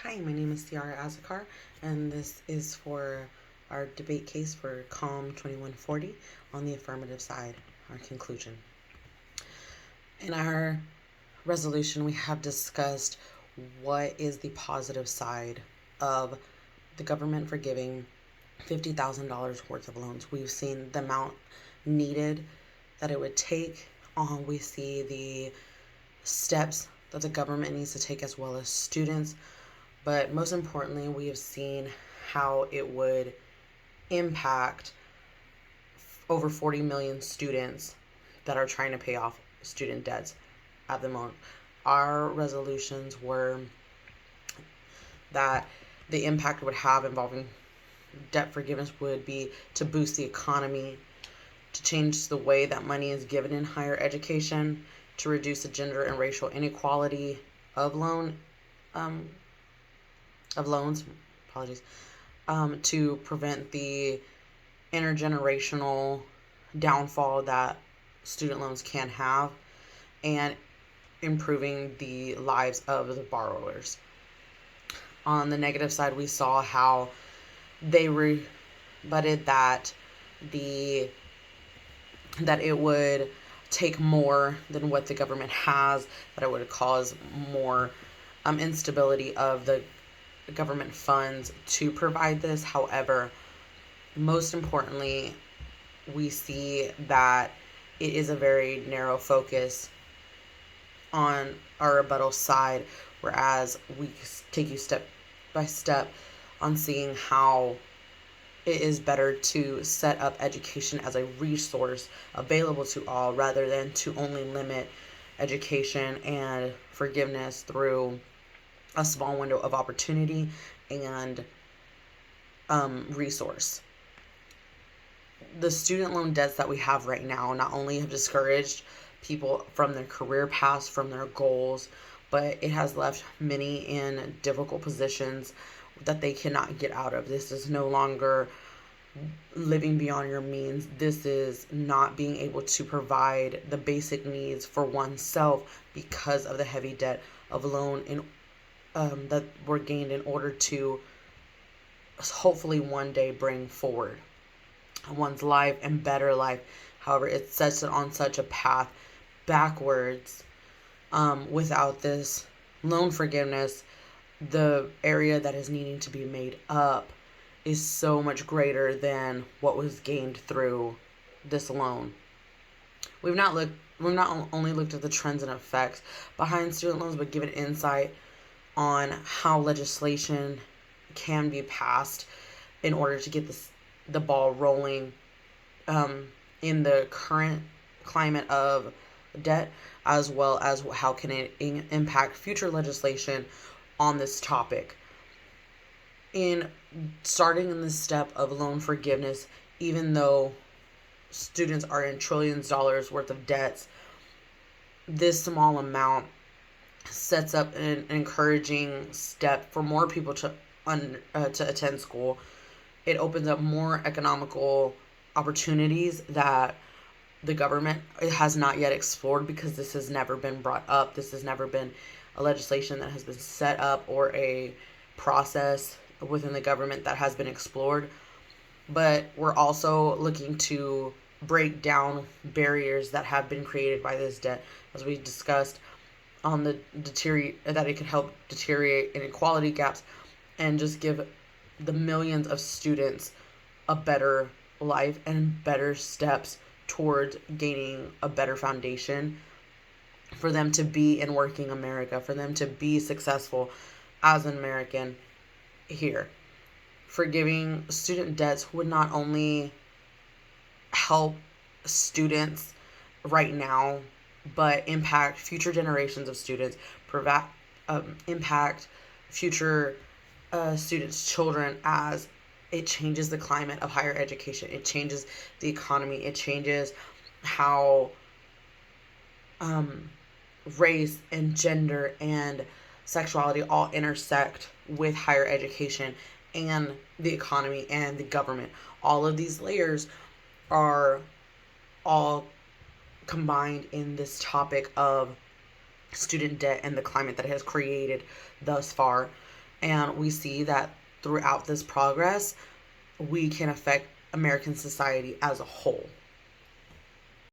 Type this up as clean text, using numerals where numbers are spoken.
Hi, my name is Ciara Azakar, and this is for our debate case for Comm 2140 on the affirmative side, our conclusion. In our resolution, we have discussed what is the positive side of the government forgiving $50,000 worth of loans. We've seen the amount needed that it would take. We see the steps that the government needs to take as well as students. But most importantly, we have seen how it would impact over 40 million students that are trying to pay off student debts at the moment. Our resolutions were that the impact it would have involving debt forgiveness would be to boost the economy, to change the way that money is given in higher education, to reduce the gender and racial inequality of loans, apologies, to prevent the intergenerational downfall that student loans can have, and improving the lives of the borrowers. On the negative side, we saw how they rebutted that it would take more than what the government has, that it would cause more instability of the government funds to provide this. However, most importantly, we see that it is a very narrow focus on our rebuttal side, whereas we take you step by step on seeing how it is better to set up education as a resource available to all rather than to only limit education and forgiveness through a small window of opportunity and resource. The student loan debts that we have right now not only have discouraged people from their career paths, from their goals, but it has left many in difficult positions that they cannot get out of. This is no longer living beyond your means. This is not being able to provide the basic needs for oneself because of the heavy debt of loan that were gained in order to hopefully one day bring forward one's life and better life. However, it sets it on such a path backwards. Without this loan forgiveness, the area that is needing to be made up is so much greater than what was gained through this loan. We've not only looked at the trends and effects behind student loans, but given insight on how legislation can be passed in order to get the ball rolling in the current climate of debt, as well as how can it impact future legislation on this topic. In starting in this step of loan forgiveness, even though students are in trillions of dollars worth of debts, this small amount sets up an encouraging step for more people to attend school. It opens up more economical opportunities that the government has not yet explored because this has never been brought up. This has never been a legislation that has been set up or a process within the government that has been explored. But we're also looking to break down barriers that have been created by this debt, as we discussed on that it could help deteriorate inequality gaps and just give the millions of students a better life and better steps towards gaining a better foundation for them to be in working America, for them to be successful as an American here. Forgiving student debts would not only help students right now, but impact future generations of students, impact future students' children, as it changes the climate of higher education. It changes the economy. It changes how race and gender and sexuality all intersect with higher education and the economy and the government. All of these layers are all combined in this topic of student debt and the climate that it has created thus far. And we see that throughout this progress, we can affect American society as a whole.